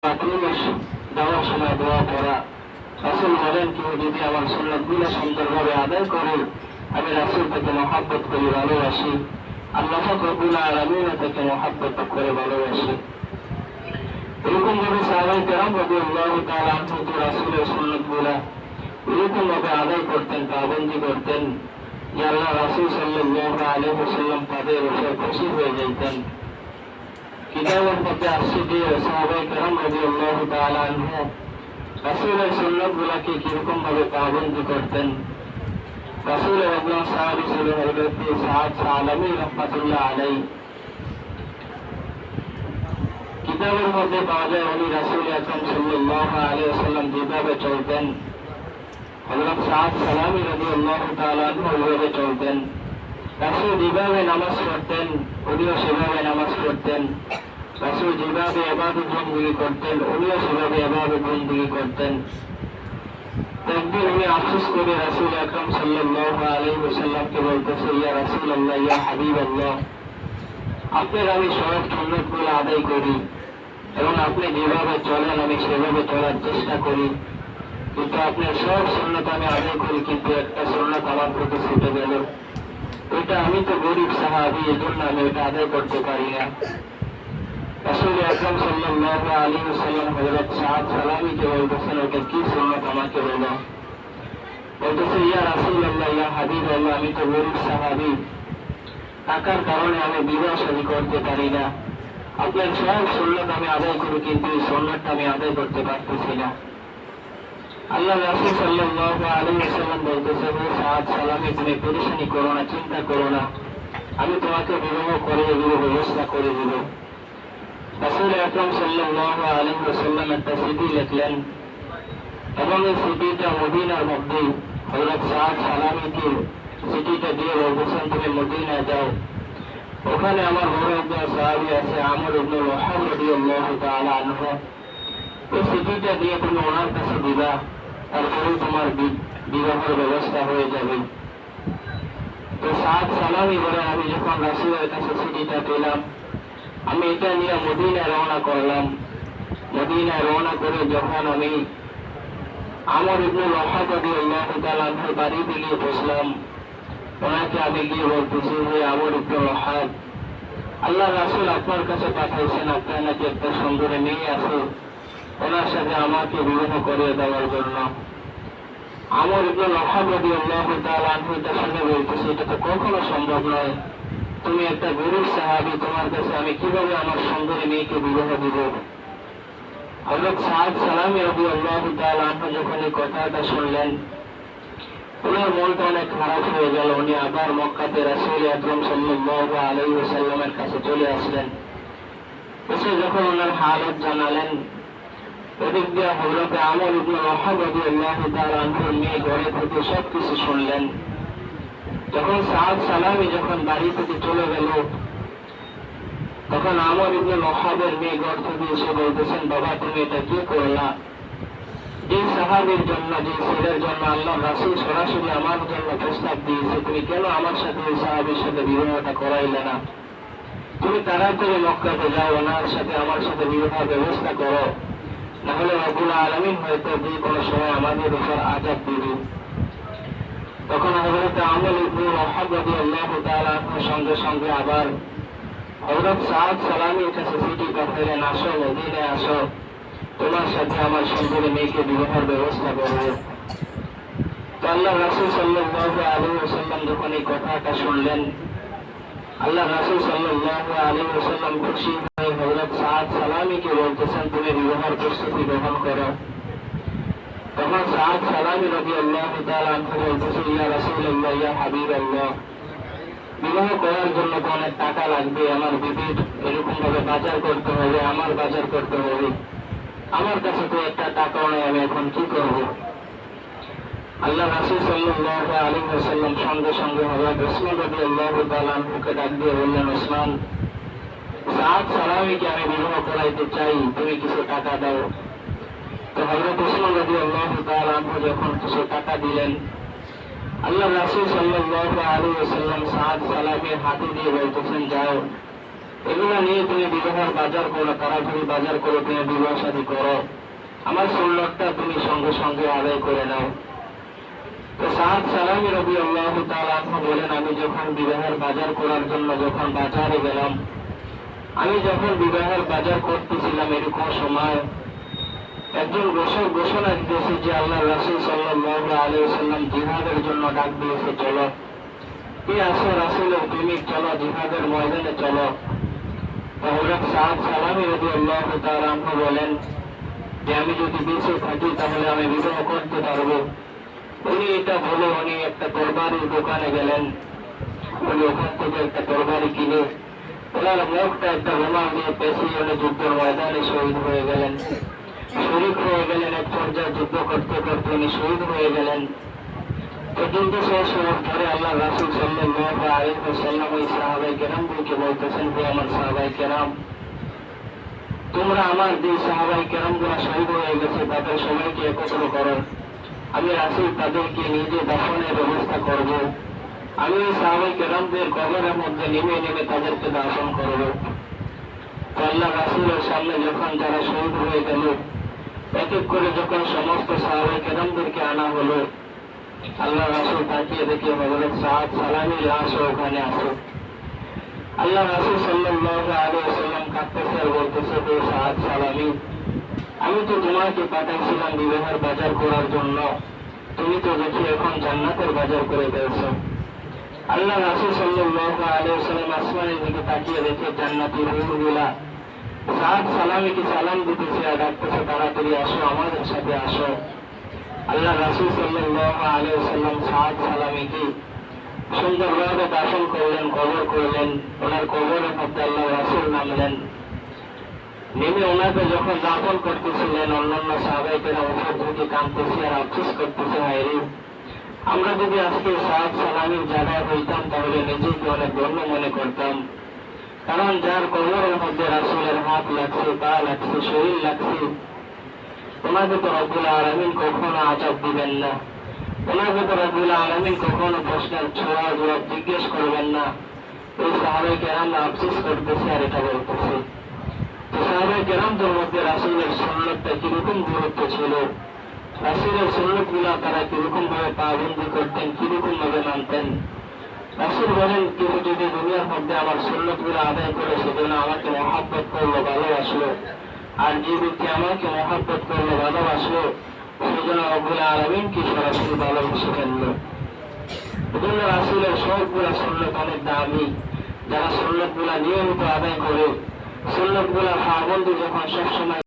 যাওয়ার সময় দোয়া করা। রাসূল বলেন, কেউ যদি আমার সুন্নাতগুলো সুন্দরভাবে আদায় করে, আমি রাসূল থেকে মহব্বত করি, ভালোবাসি, আল্লাহ রব্বুল আলামিন থেকে মহব্বত করে ভালোবাসি। এরকম ভাবে সাহাবায়ে কেরাম রাদিয়াল্লাহু তাআলা আনহুম রাসূলের সুন্নাতগুলো এরকম ভাবে আদায় করতেন, পাবন্দি করতেন যে আল্লাহ রাসূল সাল্লাল্লাহু আলাইহি ওয়াসাল্লাম তাদের উপর খুশি হয়ে যেতেন। কিতাবের মধ্যে আসছে যে সাহাবায়ে কেরাম রাদিয়াল্লাহু তাআলা আনহুম রাসূলের সুন্নাতগুলোকে কিরকম ভাবে পাবন্দি করতেন। রাসূলের একজন সাহাবী ছিলেন হযরত সাদ সালামী রাহমাতুল্লাহ আলাইহি। কিতাবের মধ্যে পাওয়া যায় উনি রাসূল আকরাম সাল্লাল্লাহু আলাইহি ওয়াসাল্লাম যেভাবে চলতেন, হযরত সাদ সালামী রাদিয়াল্লাহু তাআলা আনহু ওইভাবে চলতেন। রাসূল যেভাবে নামাজ পড়তেন উনিও সেভাবে নামাজ পড়তেন। রাসূল যেভাবে ইবাদত বন্দেগী করতেন উনিও সেভাবে ইবাদত বন্দেগী করতেন। একদিন উনি আফসোস করে রাসূল আকরাম সাল্লাল্লাহু আলাইহি ওয়াসাল্লামকে বলতেছে, ইয়া রাসূলুল্লাহ, ইয়া হাবিবাল্লাহ, আপনার আমি সব সুন্নাতগুলো আদায় করি এবং আপনি যেভাবে চলেন আমি সেভাবে চলার চেষ্টা করি, কিন্তু আপনার সব সুন্নাত আমি আদায় করি, কিন্তু একটা সুন্নাত আমার প্রতি ছুটে গেল। ওইটা আমি তো গরিব সাহাবী, এই জন্য আমি ওইটা আদায় করতে পারি না। রাসূল আকরাম সাল্লাল্লাহু আলাইহি ওয়াসাল্লাম হযরত সাদ সালামীকে বলতেছেন, ওটা কি সুন্নাত আমাকে বলো। বলতেছে, ইয়া রাসূলুল্লাহ, ইয়া হাবিবাল্লাহ, আমি তো গরিব সাহাবী, টাকার কারণে আমি বিবাহ শাদী করতে পারি না। আপনার সব সুন্নাত আমি আদায় করি, কিন্তু এই সুন্নাতটা আমি আদায় করতে পারতেছি না। আল্লাহ রাসূল সাল্লাল্লাহু আলাইহি ওয়াসাল্লাম বলতেছে, হে সাদ সালামী, তুমি পেরেশানি করো না, চিন্তা করো না, আমি তোমাকে বিবাহ করে দিব, ব্যবস্থা করে দিব। রাসূল আকরাম সাল্লাল্লাহু আলাইহি ওয়াসাল্লাম একটা চিঠি লিখলেন এবং এই চিঠিটা মদিনার মধ্যে হযরত সাদ সালামীকে চিঠিটা দিয়ে বলতেছেন, তুমি মদিনায় যাও, ওখানে আমার বড় একজন সাহাবী আছে আমর ইবনে ওয়াহাব রাদিয়াল্লাহু তাআলা আনহু, এই চিঠিটা দিয়ে তুমি ওনার কাছে দিবা, তারপরে তোমার বিবাহের ব্যবস্থা হয়ে যাবে। তো সাদ সালামী বলে, আমি যখন রাসূলের কাছে চিঠিটা পেলাম, আমি এটা নিয়ে মদিনায় রওনা করলাম। মদিনায় রওনা করে যখন আমি আমর ইবনে ওয়াহাব রাদিয়াল্লাহু তাআলা আনহুর বাড়িতে গিয়ে বসলাম, ওনাকে আমি গিয়ে বলতেছি, হে আমর ইবনে ওয়াহাব, আল্লাহ রাসূল আপনার কাছে পাঠাইছেন, আপনার নাকি একটা সুন্দরী মেয়ে আছে, ওনার সাথে আমাকে বিবাহ করে দেওয়ার জন্য। আমর ইবনে ওয়াহাব রাদিয়াল্লাহু তাআলা আনহু এটা শুনে বলতেছে, এটা তো কখনো সম্ভব নয়, তুমি একটা গরিব সাহাবী, তোমার কাছে আমি কিভাবে আমার সুন্দরী মেয়েকে বিবাহ দিব। হযরত সাদ সালামী রাদিয়াল্লাহু তাআলা আনহু যখন এই কথাটা শুনলেন, ওনার মনটা অনেক খারাপ হয়ে গেল। উনি আবার মক্কাতে রাসূল আকরাম সাল্লাল্লাহু আলাইহি ওয়াসাল্লামের কাছে চলে আসলেন। এসে যখন ওনার হালত জানালেন, এদিক দিয়ে হযরত আমর ইবনে ওয়াহাব রাদিয়াল্লাহু তাআলা আনহুর মেয়ে ঘরে থেকে সবকিছু শুনলেন। যখন সাদ সালামী যখন বাড়ি থেকে চলে গেল, তখন আমর ইবনে ওয়াহাবের মেয়ে ঘর থেকে এসে বলতেছেন, বাবা তুমি এটা কি করলা? যে সাহাবীর জন্য, যে ছেলের জন্য আল্লাহ রাসূল সরাসরি আমার জন্য প্রস্তাব দিয়েছে, তুমি কেন আমার সাথে ওই সাহাবীর সাথে বিবাহটা করাইলে না? তুমি তাড়াতাড়ি মক্কাতে যাও, ওনার সাথে আমার সাথে বিবাহ ব্যবস্থা করো, নাহলে রব্বুল আলামিন হয়তো যে কোনো সময় আমাদের উপর আযাব দিবে। তখন হযরত আমর ইবনে ওয়াহাব রাদিয়াল্লাহু তাআলা সঙ্গে সঙ্গে আবার হযরত সাদ সালামীর কাছে চিঠি পাঠালেন, আসো মদিনায় আসো, তোমার সাথে আমার সুন্দরী মেয়েকে বিবাহের ব্যবস্থা করবো। তো আল্লাহ রাসূল সাল্লাল্লাহু আলাইহি ওয়াসাল্লাম যখন এই কথাটা শুনলেন, আল্লাহ রাসূল সাল্লাল্লাহু আলাইহি ওয়াসাল্লাম খুশি হয়ে হযরত সাদ সালামীকে বলতেছেন, তুমি বিবাহের প্রস্তুতি গ্রহণ করো। তখন সাদ সালামী রাদিয়াল্লাহু তাআলা আনহু বলতেছে, ইয়া রাসূলুল্লাহ, ইয়া হাবিবাল্লাহ, বিবাহ করার জন্য তো অনেক টাকা লাগবে, আমার বিবির এরকম ভাবে বাজার করতে হবে, আমার বাজার করতে হবে, আমার কাছে তো একটা টাকাও নেই, আমি এখন কি করব? আল্লাহ রাসূল সাল্লাল্লাহু আলাইহি ওয়াসাল্লাম সঙ্গে সঙ্গে হযরত উসমান রাদিয়াল্লাহু তাআলা আনহুকে ডাক দিয়ে বললেন, উসমান, সাদ সালামীকে আমি বিবাহ করাইতে চাই, তুমি কিছু টাকা দাও। তো হযরত উসমান রাদিয়াল্লাহু তাআলা আনহু যখন কিছু টাকা দিলেন, আল্লাহ রাসূল সাল্লাল্লাহু আলাইহি ওয়াসাল্লাম সাদ সালামীর হাতে দিয়ে বলতেছেন, যাও এগুলো নিয়ে তুমি বিবাহের বাজার করো, তাড়াতাড়ি বাজার করে তুমি বিবাহ শাদী করো, আমার সুন্নতটা তুমি সঙ্গে সঙ্গে আদায় করে নাও। তো সাদ সালামি রাদিয়াল্লাহু তাআলা আনহু বলেন, আমি যখন বিবাহের বাজার করার জন্য যখন বাজারে গেলাম, আমি যখন বিবাহের বাজার করতেছিলাম এরকম সময় একজন ঘোষণা দিয়েছে যে আল্লাহ রাসূল সাল্লাল্লাহু আলাইহি ওয়াসাল্লাম জিহাদের জন্য ডাক দিয়েছে, চলো কে আসো রাসূলের প্রেমিক, চলো জিহাদের ময়দানে চলো। হযরত সাদ সালামি রাদিয়াল্লাহু তাআলা আনহু বলেন যে আমি যদি বেঁচে থাকি তাহলে আমি বিবাহ করতে পারবো। উনি এটা বলে উনি একটা তরবারির দোকানে গেলেন, উনি ওখান থেকে একটা তরবারি কিনে ওনার মুখটা একটা রুমাল দিয়ে পেঁচিয়ে উনি যুদ্ধের ময়দানে শহীদ হয়ে গেলেন, শরীক হয়ে গেলেন। এক পর্যায়ে যুদ্ধ করতে করতে উনি শহীদ হয়ে গেলেন। তো যুদ্ধ শেষ হওয়ার পরে আল্লাহ রাসূল সাল্লাল্লাহু আলাইহি ওয়াসাল্লাম ওই সাহাবায়ে কেরামদেরকে বলতেছেন, হে আমার সাহাবায়ে কেরাম, তোমরা আমার যে সাহাবায়ে কেরামগুলো শহীদ হয়ে গেছে তাদের সবাইকে একত্র করো, আমি রাসূল তাদেরকে নিজে দাফনের ব্যবস্থা করব। আমি ওই সাহাবায়ে কেরামদের কবরের মধ্যে নেমে নেমে তাদেরকে দাফন করব। তো আল্লাহ রাসূলের সামনে যখন যারা শহীদ হয়ে গেল, এক এক করে যখন সমস্ত সাহাবায়ে কেরামদেরকে আনা হলো, আল্লাহ রাসূল তাকিয়ে দেখে হযরত সাদ সালামির লাশ ওখানে আছে। আল্লাহ রাসূল সাল্লাল্লাহু আলাইহি ওয়াসাল্লাম কাঁদতেছে আর বলতেছে, হে সাদ সালামি, আমি তো তোমাকে পাঠাইছিলাম বিবাহের বাজার করার জন্য, তুমি তো দেখি এখন জান্নাতের বাজার করে ফেলছো। আল্লাহ রাসূল সাল্লাল্লাহু আলাইহি ওয়াসাল্লাম আসমানের দিকে তাকিয়ে দেখে জান্নাতি হুরগুলা সাদ সালামিকে সালাম দিতেছে আর ডাকতেছে, তাড়াতাড়ি আসো, আমাদের সাথে আসো। আল্লাহ রাসূল সাল্লাল্লাহু আলাইহি ওয়াসাল্লাম সাদ সালামিকে সুন্দরভাবে দাফন করলেন, কবর করলেন। ওনার কবরের মধ্যে আল্লাহ রাসূল নামলেন, নেমে ওনাকে যখন দাফন করতেছিলেন অন্যান্য সাহাবায়ে কেরাম উপর থেকে কাঁদতেছে আর আফসোস করতেছে, হায় রে, আমরা যদি আজকে সাদ সালামির জায়গায় হইতাম তাহলে নিজেকে অনেক ধন্য মনে করতাম। কারণ যার কবরের মধ্যে রাসূলের হাত লাগছে, পা লাগছে, শরীর লাগছে, ওনাকে তো রব্বুল আলামিন কখনো আযাব দিবেন না, ওনাকে তো রব্বুল আলামিন কখনো প্রশ্নের ছোড়া জবাব জিজ্ঞেস করবেন না। এই সাহাবায়ে কেরাম আফসোস করতেছে আর এটা বলতেছে। তো সাহাবায়ে কেরামদের মধ্যে রাসূলের সুন্নতটা কিরকম গুরুত্ব ছিল, রাসূলের সুন্নতগুলা তারা কিরকম ভাবে পাবন্দি করতেন, কিরকম ভাবে মানতেন। রাসূল বলেন, কেউ যদি দুনিয়ার মধ্যে আমার সুন্নতগুলা আদায় করে সেজন্য আমাকে মহব্বত করলো, ভালোবাসলো, আর যে ব্যক্তি আমাকে মহব্বত করলো, ভালোবাসলো, সেজন্য রব্বুল আলামিনকে সরাসরি ভালোবেসে ফেললো। এজন্য রাসূলের সবগুলা সুন্নত অনেক দামি। যারা সুন্নতগুলা নিয়মিত আদায় করে, সুন্নতগুলা পাবন্দি যখন সবসময়